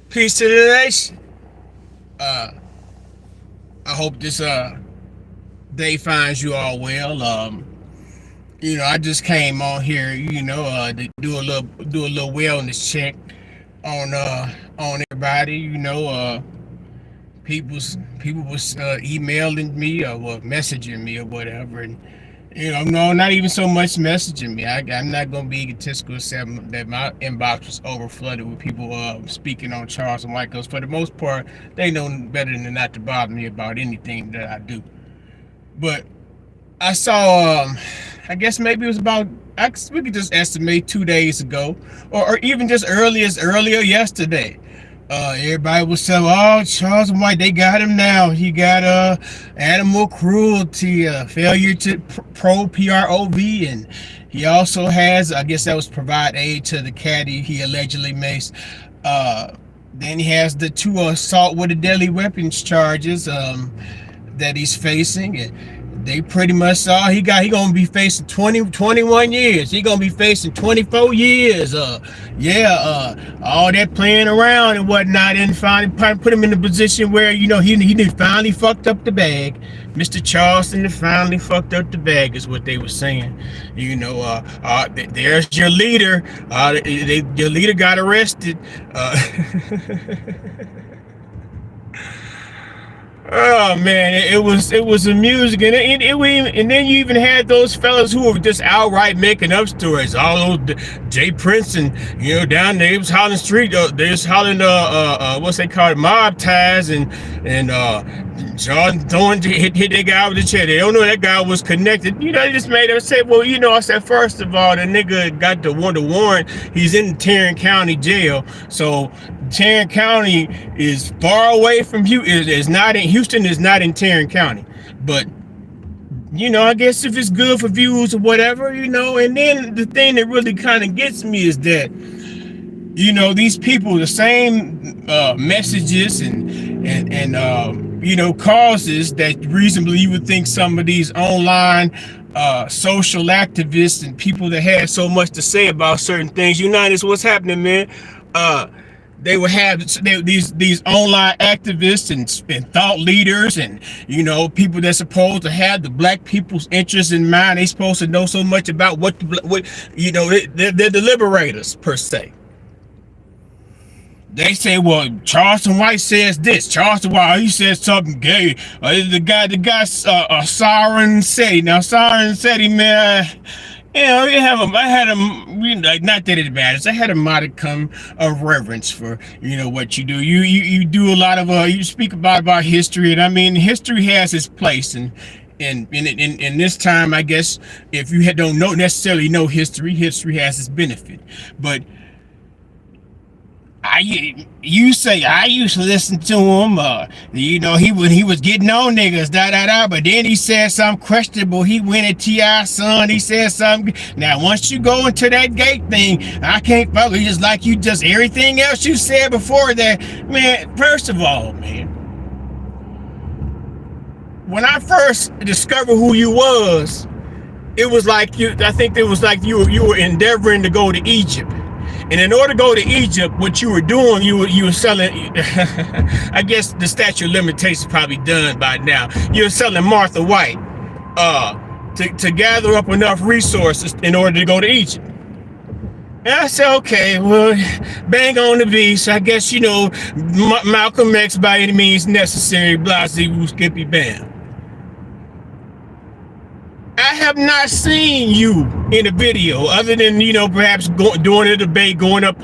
Peace to the nation. Uh, I hope this day finds you all well. I just came on here, to do a little wellness check on everybody. People was emailing me or messaging me or whatever, and no, not even so much messaging me. I'm not gonna be egotistical except that my inbox was over flooded with people speaking on Charles and White. Because for the most part, they know better than not to bother me about anything that I do. But I saw, I guess maybe it was about, we could just estimate 2 days ago, or even just earlier yesterday. Everybody was saying, "Oh, Charles White, they got him now. He got animal cruelty, failure to PROV, and he also has, I guess that was provide aid to the caddy he allegedly maced. Then he has the two assault with a deadly weapons charges that he's facing, and they pretty much saw he gonna be facing 21 years. He gonna be facing 24 years. All that playing around and whatnot, and finally put him in a position where he finally fucked up the bag. Mr. Charleston finally fucked up the bag, is what they were saying. There's your leader. Your leader got arrested. Oh man, it was amusing, and then you even had those fellas who were just outright making up stories. All those Jay Prince and down there, it was Holland Street. They was hollering what's they call it, mob ties, and Jordan Thorne hit that guy with the chair. They don't know that guy was connected. They just made up say, well, I said, first of all, the nigga got the warrant. He's in Tarrant County Jail, so Tarrant County is far away from Houston is not in Tarrant County. But I guess if it's good for views or whatever, and then the thing that really kind of gets me is that these people, the same messages and causes that reasonably you would think some of these online social activists and people that had so much to say about certain things. United, what's happening, man? They would have these online activists and thought leaders and people that's supposed to have the black people's interests in mind. They supposed to know so much about what they're the liberators per se. They say, well, Charleston White says this. Charleston White, he says something gay. The guy, Siren Seti. Now, Siren Seti, man, I had a, not that it matters. I had a modicum of reverence for, what you do. You do a lot of, you speak about history, and I mean, history has its place, and in this time, I guess, if you don't necessarily know history has its benefit, but you say I used to listen to him. He was getting on niggas, but then he said something questionable. He went at T.I.'s son. He said something. Now, once you go into that gate thing, I can't follow you. Just like everything else you said before that, man. First of all, man, when I first discovered who you was, it was like I think it was like you were endeavoring to go to Egypt. And in order to go to Egypt, what you were doing, you were selling, I guess the statute of limitations probably done by now. You were selling Martha White to gather up enough resources in order to go to Egypt. And I said, okay, well, bang on the beast. I guess, Malcolm X by any means necessary, blah, zee, skippy, bam. I have not seen you in a video other than perhaps doing a debate, going up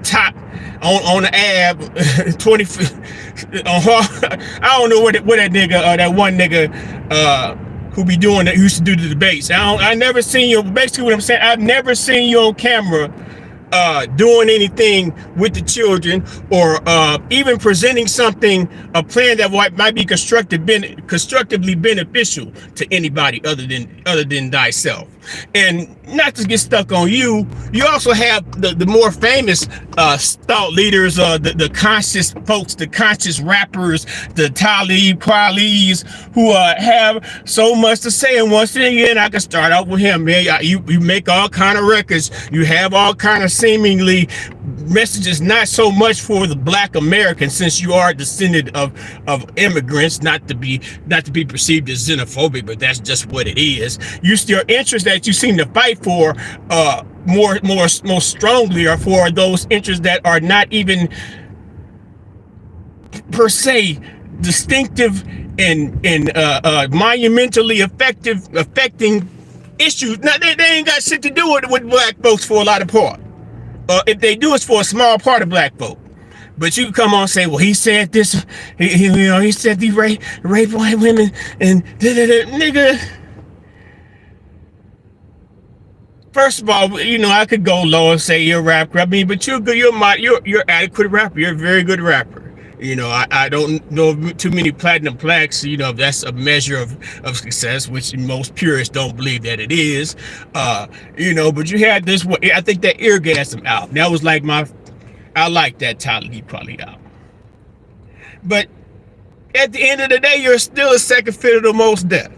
top on the ab 20. I don't know what that nigga that one nigga who be doing that, who used to do the debates. I never seen you. Basically, what I'm saying, I've never seen you on camera doing anything with the children, or even presenting a plan that might be constructively beneficial to anybody other than thyself. And not to get stuck on you, you also have the more famous thought leaders, the conscious folks, the conscious rappers, the Talib Kweli's, who have so much to say. And once again, I can start out with him, man. You make all kind of records. You have all kind of seemingly message is not so much for the Black American, since you are a descendant of immigrants, not to be perceived as xenophobic, but that's just what it is. Your interests that you seem to fight for more strongly are for those interests that are not even per se distinctive and monumentally affecting issues. Now, they ain't got shit to do with black folks for a lot of part. If they do, it's for a small part of black folk. But you can come on and say, well, he said this, he said he rape white women and nigga. First of all, I could go low and say you're a rapper. I mean, but you're adequate rapper. You're a very good rapper. I don't know too many platinum plaques. That's a measure of success, which most purists don't believe that it is. But you had this one. I think that Eargasm album. That was like I like that Talib Kweli album. But at the end of the day, you're still a second fiddle to most deaf.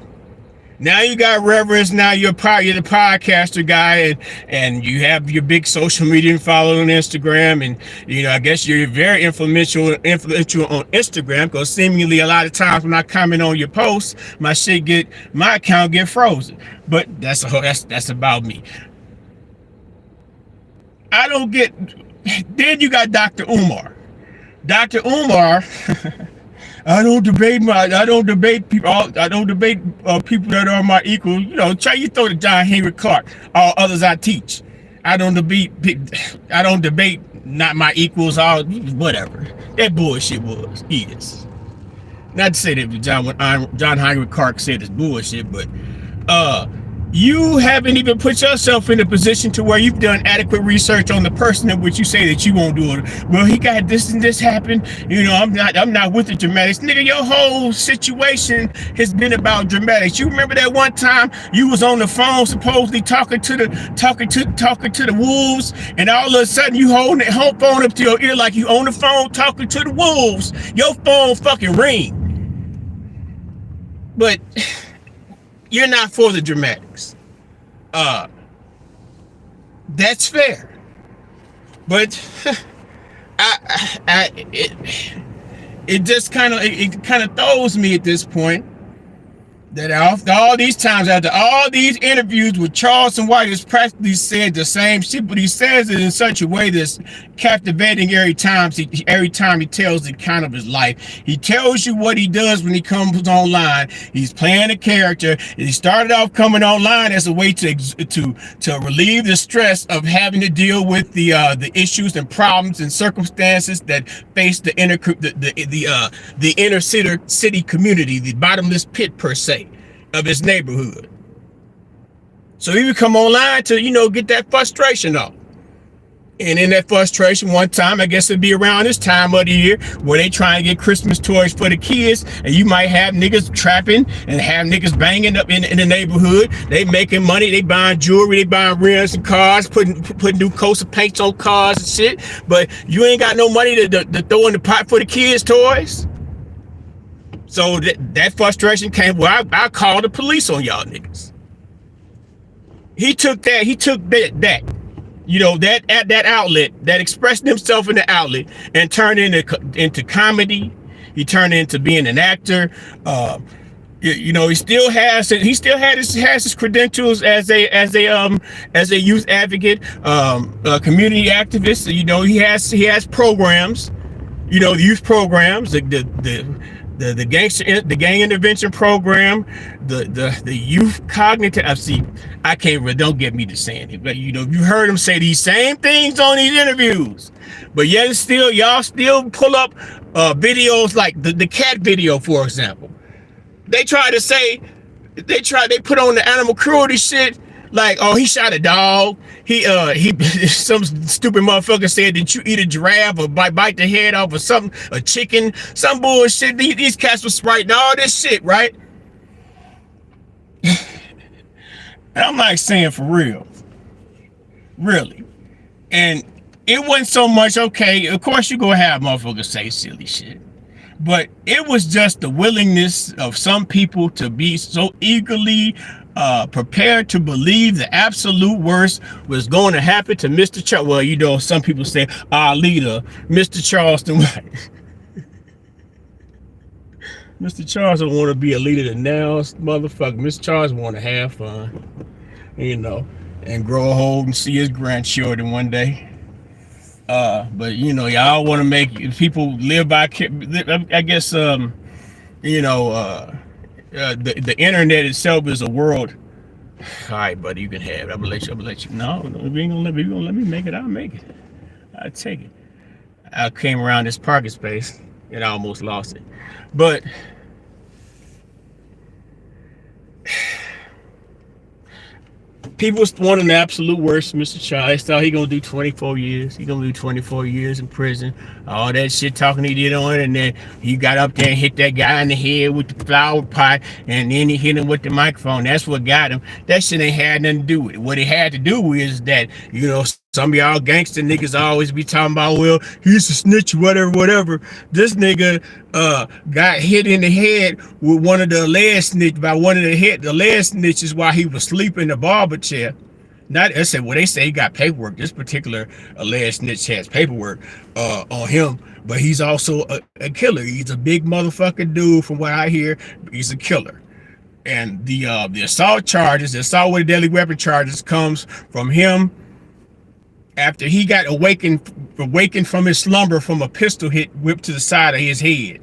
Now you got reverence. Now you're the podcaster guy, and you have your big social media following on Instagram, and I guess you're very influential on Instagram, because seemingly a lot of times when I comment on your posts, my account get frozen. But that's about me. I don't get. Then you got Dr. Umar. Dr. Umar. I don't debate people. I don't debate people that are my equals. Try you throw to John Henry Clark. All others I teach. I don't debate. Not my equals. All whatever. That bullshit is. Not to say that John Henry Clark said it's bullshit, but you haven't even put yourself in a position to where you've done adequate research on the person in which you say that you won't do it. Well, he got this and this happened. I'm not with the dramatics. Nigga, your whole situation has been about dramatics. You remember that one time you was on the phone supposedly talking to the wolves, and all of a sudden you hold phone up to your ear like you on the phone talking to the wolves. Your phone fucking ring. But you're not for the dramatics. That's fair. But it just kind of throws me at this point that after all these times, after all these interviews with Charleston White, has practically said the same shit, but he says it in such a way that's captivating every time he tells the account of his life. He tells you what he does when he comes online. He's playing a character. He started off coming online as a way to relieve the stress of having to deal with the issues and problems and circumstances that face the inner city community, the bottomless pit per se of his neighborhood. So he would come online to, get that frustration off. And in that frustration, one time, I guess it'd be around this time of the year where they try and get Christmas toys for the kids, and you might have niggas trapping and have niggas banging up in the neighborhood. They making money, they buying jewelry, they buying rims and cars, putting new coats of paints on cars and shit. But you ain't got no money to throw in the pot for the kids' toys. So that frustration came. Well, I called the police on y'all niggas. He took that outlet that expressed himself in the outlet and turned into comedy. He turned into being an actor. He still has his credentials as a youth advocate, community activist. He has programs, the youth programs, the gang intervention program, the youth cognitive. I can't really, don't get me to saying it, but you heard him say these same things on these interviews, but yet still y'all still pull up videos like the cat video, for example. They put on the animal cruelty shit. Like, oh, he shot a dog. He some stupid motherfucker said that you eat a giraffe or bite the head off or something, a chicken, some bullshit. These cats was writing all this shit, right? And I'm like saying, for real, really. And it wasn't so much, okay, of course you gonna have motherfuckers say silly shit, but it was just the willingness of some people to be so eagerly prepared to believe the absolute worst was going to happen to Mr. Charles. Well, you know, some people say our leader, Mr. Charleston. Mr. Charles don't want to be a leader now, motherfucker. Mr. Charles want to have fun, you know, and grow old and see his grandchildren one day. But you know, y'all want to make people live by. I guess you know, the internet itself is a world. All right, buddy, you can have it. I'm gonna let you. I'm gonna let you. No, no, if you ain't gonna let me. You gonna let me make it? I'll make it. I'll take it. I came around this parking space and I almost lost it, but people want an absolute worst, Mr. Charles. Thought he gonna do 24 years. He gonna do 24 years in prison. All that shit talking he did on the internet. He got up there and hit that guy in the head with the flower pot, and then he hit him with the microphone. That's what got him. That shit ain't had nothing to do with it. What it had to do with is that, you know, some of y'all gangster niggas always be talking about, well, he's a snitch, whatever, whatever. This nigga got hit in the head with one of the alleged snitch by one of the alleged snitches while he was sleeping in the barber chair. Not I said, well, they say he got paperwork. This particular alleged snitch has paperwork on him, but he's also a killer. He's a big motherfucking dude, from what I hear. He's a killer. And the assault charges, the assault with a deadly weapon charges, comes from him after he got awakened from his slumber from a pistol hit whipped to the side of his head.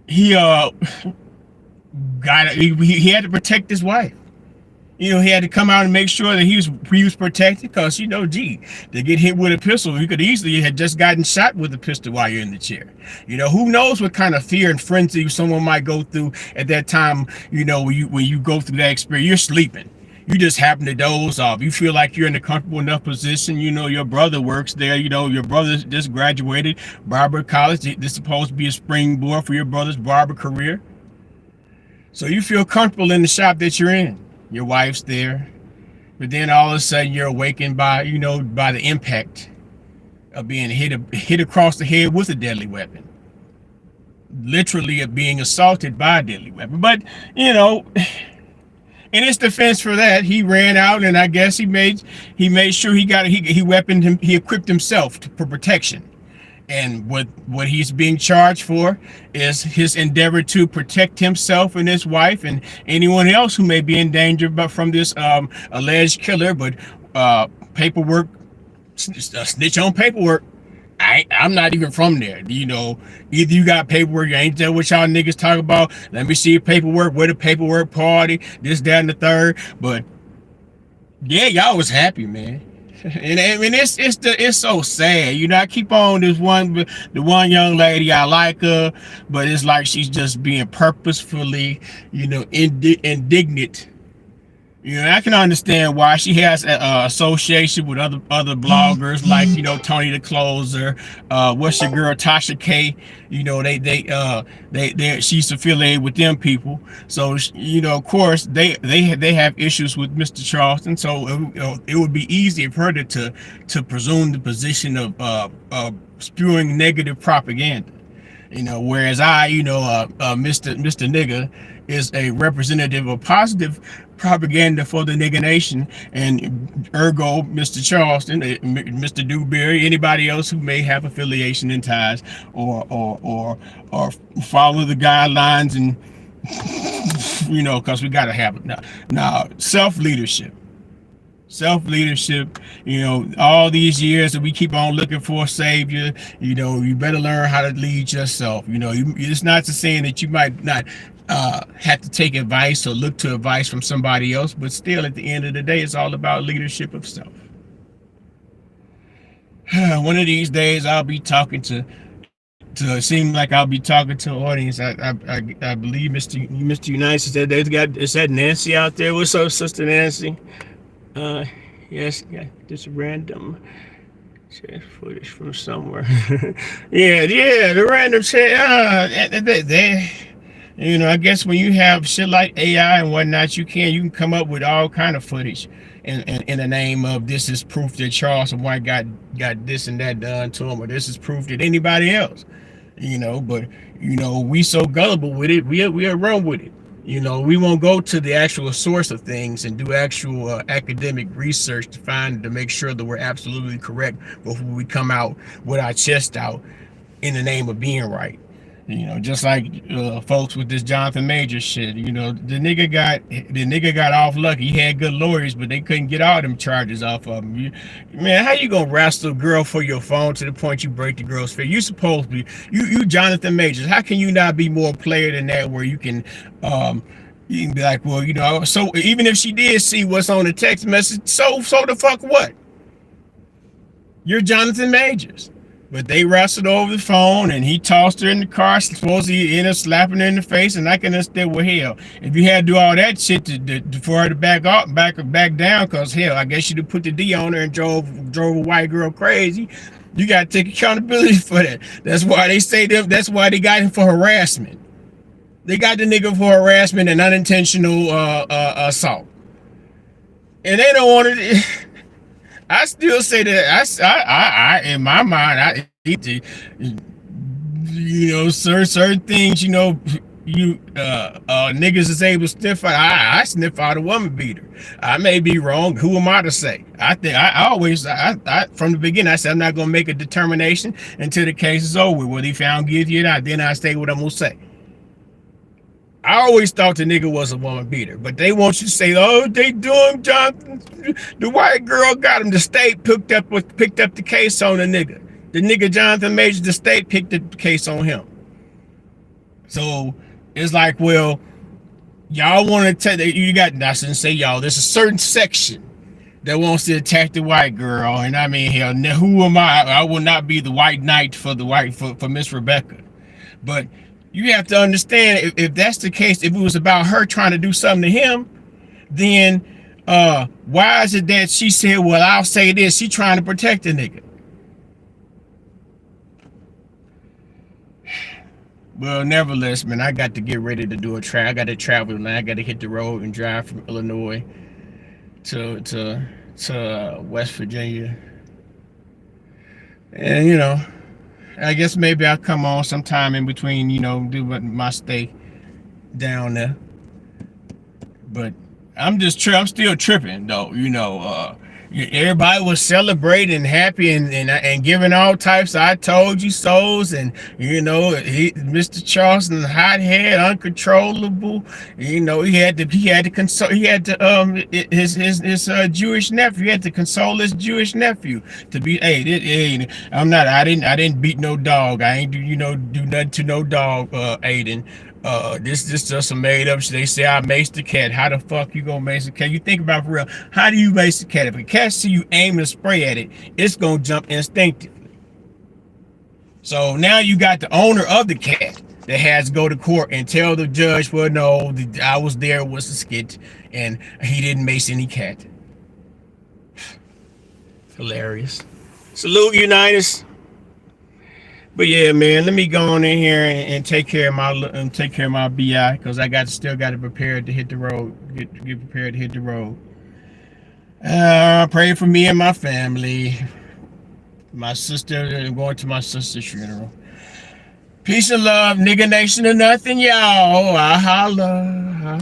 He he had to protect his wife. You know, he had to come out and make sure that he was protected, because, you know, gee, to get hit with a pistol, you could easily have just gotten shot with a pistol while you're in the chair. You know, who knows what kind of fear and frenzy someone might go through at that time. You know, when you go through that experience, you're sleeping. You just happen to doze off. You feel like you're in a comfortable enough position. You know, your brother works there. You know, your brother just graduated barber college. This is supposed to be a springboard for your brother's barber career. So you feel comfortable in the shop that you're in. Your wife's there. But then all of a sudden you're awakened by, you know, by the impact of being hit across the head with a deadly weapon. Literally of being assaulted by a deadly weapon. But, you know, in his defense for that, he ran out, and I guess he made sure he equipped himself for protection. And what he's being charged for is his endeavor to protect himself and his wife and anyone else who may be in danger from this alleged killer. But paperwork, snitch on paperwork. I'm not even from there. You know, either you got paperwork, you ain't there what y'all niggas talk about. Let me see your paperwork, where the paperwork party, this, that, and the third. But yeah, y'all was happy, man. And I mean, it's so sad. You know, I keep on the one young lady, I like her, but it's like she's just being purposefully, you know, indignant. You know, I can understand why she has association with other bloggers like, you know, Tony the Closer. What's your girl Tasha K? You know, she's affiliated with them people. So, you know, of course they have issues with Mr. Charleston. So it would be easy for her to presume the position of spewing negative propaganda. You know, whereas Mr. Nigga is a representative of positive propaganda for the nigga nation, and ergo Mr. Charleston, Mr. Dewberry, anybody else who may have affiliation and ties or follow the guidelines, and you know, because we gotta have it now self-leadership. You know, all these years that we keep on looking for a savior, you know, you better learn how to lead yourself. You know, it's not to saying that you might not have to take advice or look to advice from somebody else, but still at the end of the day, it's all about leadership of self. One of these days I'll be talking to it seems like I'll be talking to an audience. I believe Mr. United said is that Nancy out there? What's up, Sister Nancy? Yes, yeah, just random chat footage from somewhere. yeah, the random chat. You know, I guess when you have shit like AI and whatnot, you can come up with all kind of footage in the name of this is proof that Charles White got this and that done to him, or this is proof that anybody else. You know, but you know, we so gullible with it, we'll run with it. We won't go to the actual source of things and do actual academic research to make sure that we're absolutely correct before we come out with our chest out in the name of being right. Just like folks with this Jonathan Major shit. The nigga got off lucky. He had good lawyers, but they couldn't get all them charges off of him. Man, how you gonna wrestle a girl for your phone to the point you break the girl's face? You supposed to be you Jonathan Majors. How can you not be more player than that? Where um you can be like, well, so even if she did see what's on the text message, so the fuck what? You're Jonathan Majors. But they wrestled over the phone and he tossed her in the car, supposedly ended up slapping her in the face, and I can understand, well, hell, if you had to do all that shit for her to back down, because hell, I guess you'd have put the D on her and drove a white girl crazy. You gotta take accountability for that. That's why they got him for harassment. They got the nigga for harassment and unintentional assault. And they don't want to. I still say that in my mind, certain things, niggas is able to sniff out. I sniff out a woman beater. I may be wrong. Who am I to say? I think I always, from the beginning, I said I'm not gonna make a determination until the case is over. Whether he found guilty or not, then I say what I'm gonna say. I always thought the nigga was a woman beater, but they want you to say, "Oh, they do him, Jonathan. The white girl got him." The state picked up the case on the nigga. The nigga Jonathan Major, the state picked up the case on him. So it's like, well, y'all want to tell that you got. I shouldn't say y'all. There's a certain section that wants to attack the white girl, and I mean, hell, who am I? I will not be the white knight for Miss Rebecca, but. You have to understand, if that's the case, if it was about her trying to do something to him, then why is it that she said, well, I'll say this, she trying to protect the nigga? Well, nevertheless, man, I got to get ready to do I got to travel, man. I got to hit the road and drive from Illinois to West Virginia. And, I guess maybe I'll come on sometime in between, do my stay down there. But I'm still tripping though, everybody was celebrating, happy, and giving all types of "I told you so's," and Mr. Charleston, hothead, uncontrollable. He had to console. He had to his Jewish nephew. He had to console his Jewish nephew to be. Hey, I didn't beat no dog. I ain't do nothing to no dog, Aiden. This just a made up shit. They say I maced the cat. How the fuck you gonna mace the cat? You think about it for real. How do you mace the cat? If a cat see you aim and spray at it, it's gonna jump instinctively. So now you got the owner of the cat that has to go to court and tell the judge, well, no, I was there, was a skit, and he didn't mace any cat. Hilarious. Salute, Unitas. But yeah, man, let me go on in here and take care of my BI, because I still got to prepare to hit the road. Get prepared to hit the road. Pray for me and my family. My sister, I'm going to my sister's funeral. Peace and love, nigga nation or nothing, y'all. I holla.